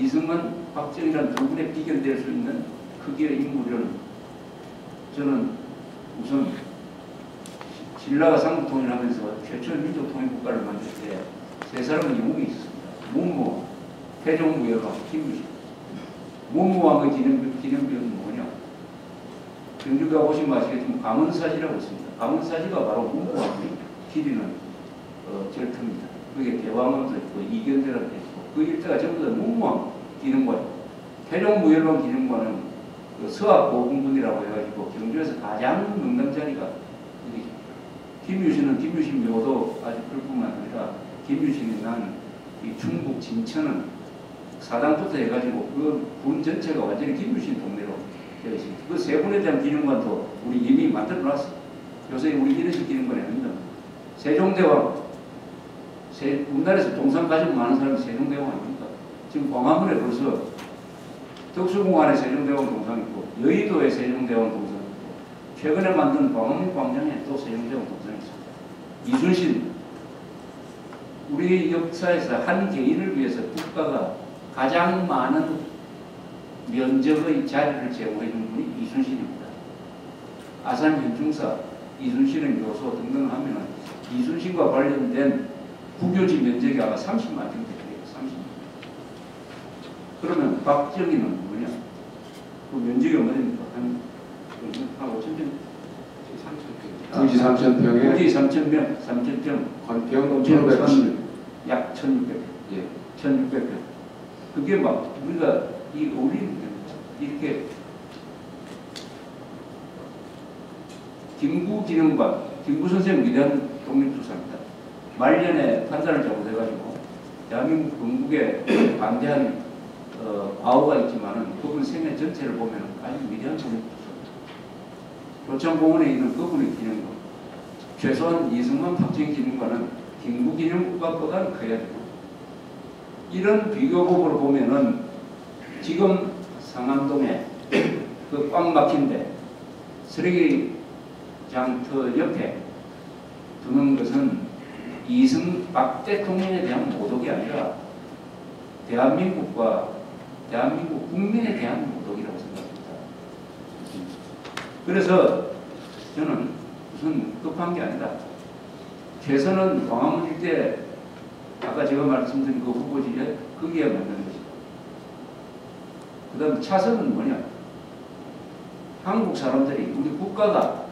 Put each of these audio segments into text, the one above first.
이승만, 박정희라는 두 분에 비견될 수 있는 크기의 인물은 저는 우선 신라가 삼국통일하면서 최초의 민족통일국가를 만들 때 세 사람의 영웅이 있었습니다. 문무, 태종무열왕, 김유신. 문무왕의 기념비는 뭐냐? 경주가 보시면 아시겠지만 감은사지라고 있습니다. 감은사지가 바로 문무왕의 길이는 절터입니다. 그게 대왕원도 있고 이견대라도 있고 그 일대가 전부 다 문무왕 기념관. 태종무열왕 기념관은 그 서학고궁분이라고 해가지고 경주에서 가장 명당자리가 여기. 김유신은 김유신 묘도 아주 그뿐만 아니라 김유신이 난 이 충북 진천은 사당부터 해가지고 그 군 전체가 완전히 김유신 동네로 되어 있습니다. 그 세 분에 대한 기념관도 우리 이미 만들어 놨어요. 요새 우리 이래식 기념관에 있는데 세종대왕, 우리나라에서 동상 가지고 많은 사람이 세종대왕 아닙니까? 지금 광화문에 벌써 덕수궁안에 세종대왕 동상 있고 여의도에 세종대왕 동상 있고 최근에 만든 광화문 광장에 또 세종대왕 동상이 있습니다. 이순신, 우리 역사에서 한 개인을 위해서 국가가 가장 많은 면적의 자리를 제공해 준 분이 이순신입니다. 아산현충사, 이순신의 묘소 등등 하면 이순신과 관련된 국유지 면적이 아마 30만 정도 돼요. 30만. 그러면 박정희는 뭐냐? 그 면적이 얼마입니까? 한 5,000평? 부지 3,000평에 부지 3,000평, 3,000평, 관평 1,580. 약 1,600평. 예. 1,600평. 그게 막 우리가 우리 이렇게 김구기념관, 김구 선생 위대한 독립투사입니다. 말년에 판단을 잘못해가지고 대한민국 건국에 반대한 과오가 있지만은 그분 생애 전체를 보면 아주 위대한 독립투사입니다. 교창공원에 있는 그분의 기념관, 최소한 이승만, 박정희 기념관은 김구 기념관보다는 커야 돼요. 이런 비교법으로 보면은 지금 상암동에 그 꽉 막힌데 쓰레기장터 옆에 두는 것은 박 대통령에 대한 모독이 아니라 대한민국과 대한민국 국민에 대한 모독이라고 생각합니다. 그래서 저는 무슨 급한 게 아니다. 최선은 광화문 일대 아까 제가 말씀드린 그 후보지에 거기에 맞는 것이다. 그 다음 차선은 뭐냐? 한국 사람들이 우리 국가가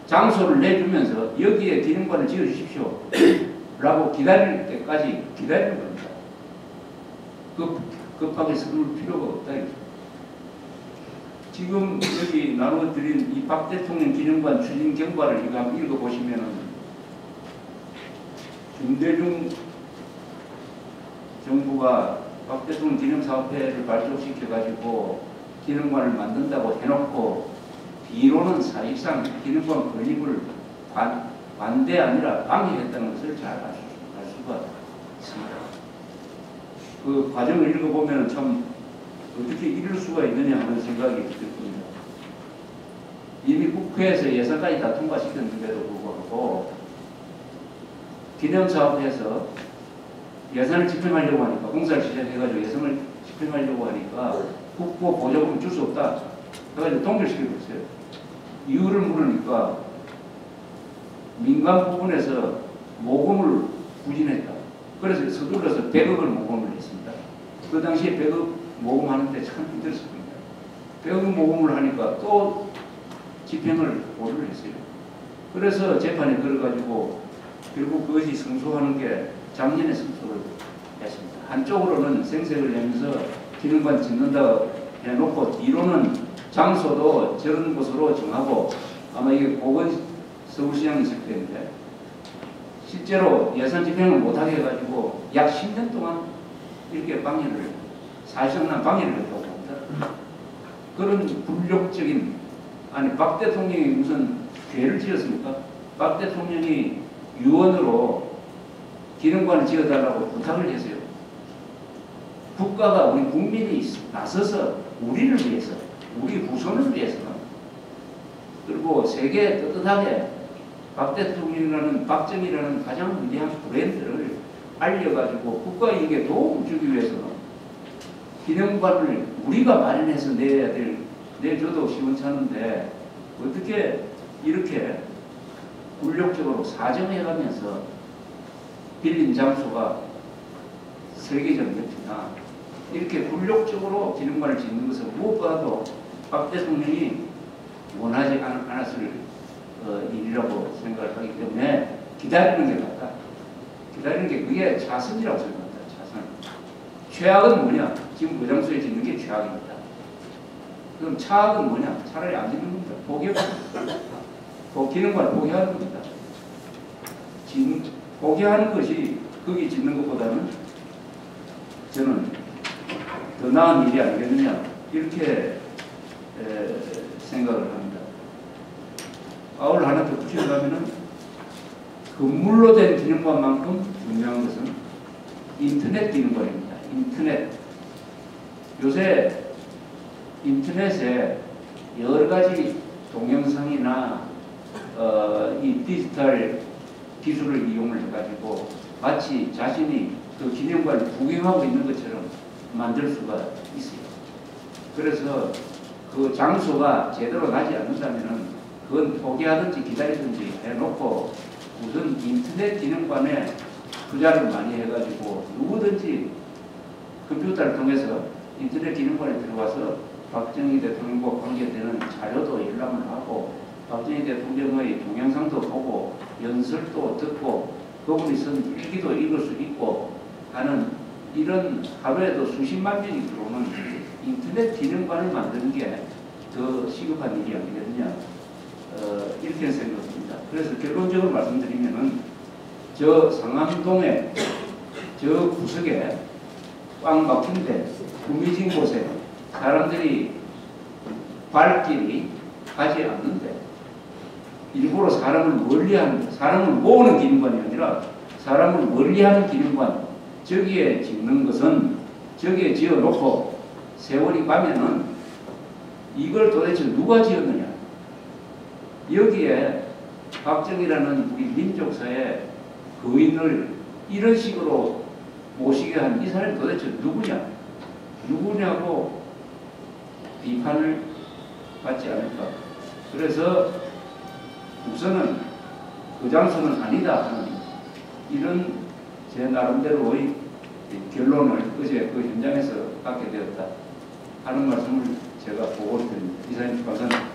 장소를 내주면서 여기에 기념관을 지어주십시오 라고 기다릴 때까지 기다리는 겁니다. 급하게 서둘 필요가 없다. 지금 여기 나눠드린 이 박 대통령 기념관 추진 경과를 이거 한번 읽어보시면은 김대중 정부가 박 대통령 기념사업회를 발족시켜가지고 기념관을 만든다고 해놓고 뒤로는 사실상 기념관 건립을 반대 아니라 방해했다는 것을 잘 알 수가 있습니다. 그 과정을 읽어보면 참 어떻게 이럴 수가 있느냐 하는 생각이 듭니다. 이미 국회에서 예산까지 다 통과시켰는데도 불구하고 기념사업에서 예산을 집행하려고 하니까 공사를 시작해가지고 예산을 집행하려고 하니까 국고 보조금 줄 수 없다. 그래가지고 동결시키고 있어요. 이유를 물으니까 민간 부분에서 모금을 부진했다. 그래서 서둘러서 100억을 모금을 했습니다. 그 당시에 100억 모금하는데 참 힘들었습니다. 100억 모금을 하니까 또 집행을 보류를 했어요. 그래서 재판에 들어가지고 결국 그것이 승소하는 게 작년에 승소를 했습니다. 한쪽으로는 생색을 내면서 기념관 짓는다 해놓고 뒤로는 장소도 저런 곳으로 정하고 아마 이게 보건 서울시장이 있을 때인데 실제로 예산 집행을 못하게 해가지고 약 10년 동안 이렇게 방해를 사실상 방해를 했다고 봅니다. 그런 불력적인 아니 박 대통령이 무슨 죄를 지었습니까? 박 대통령이 유언으로 기념관을 지어달라고 부탁을 했어요. 국가가 우리 국민이 나서서 우리를 위해서 우리 후손을 위해서 그리고 세계에 떳떳하게 박 대통령이라는 박정희라는 가장 위대한 브랜드를 알려가지고 국가 이익에 도움을 주기 위해서는 기념관을 우리가 마련해서 내줘도 시원찮은데 어떻게 이렇게 굴욕적으로 사정해가면서 빌린 장소가 세계적 역사나 이렇게 굴욕적으로 기념관을 짓는 것은 무엇보다도 박 대통령이 원하지 않았을 일이라고 생각을 하기 때문에 기다리는 게 맞다. 기다리는 게 그게 자선이라고 생각합니다. 자선. 최악은 뭐냐? 지금 그 장소에 짓는 게 최악입니다. 그럼 차악은 뭐냐? 차라리 안 짓는 겁니다. 기념관을 포기하는 겁니다. 포기하는 것이 거기 짓는 것보다는 저는 더 나은 일이 아니겠느냐 이렇게 생각을 합니다. 아울 하나 더 붙여가면은 건물로 된 기념관만큼 중요한 것은 인터넷 기념관입니다. 인터넷. 요새 인터넷에 여러 가지 동영상이나 이 디지털 기술을 이용을 해가지고 마치 자신이 그 기념관을 구경하고 있는 것처럼 만들 수가 있어요. 그래서 그 장소가 제대로 나지 않는다면은 그건 포기하든지 기다리든지 해놓고 우선 인터넷 기념관에 투자를 많이 해가지고 누구든지 컴퓨터를 통해서 인터넷 기념관에 들어와서 박정희 대통령과 관계되는 자료도 열람을 하고 박정희 대통령의 동영상도 보고 연설도 듣고 그분이 쓴 일기도 읽을 수 있고 하는 이런 하루에도 수십만 명이 들어오는 인터넷 기념관을 만드는 게 더 시급한 일이 아니겠느냐 이렇게 생각합니다. 그래서 결론적으로 말씀드리면은 저 상암동에 저 구석에 꽉 막힌데 구미진 곳에 사람들이 발길이 가지 않는데 일부러 사람을 멀리하는 사람을 모으는 기념관이 아니라 사람을 멀리하는 기념관 저기에 짓는 것은 저기에 지어놓고 세월이 가면은 이걸 도대체 누가 지었느냐 여기에 박정희라는 우리 민족사의 거인을 이런 식으로 모시게 한 이 사람이 도대체 누구냐고 비판을 받지 않을까. 그래서 우선은 그 장소는 아니다 하는 이런 제 나름대로의 결론을 어제 그 현장에서 갖게 되었다 하는 말씀을 제가 보고를 드립니다. 이사님 감사합니다.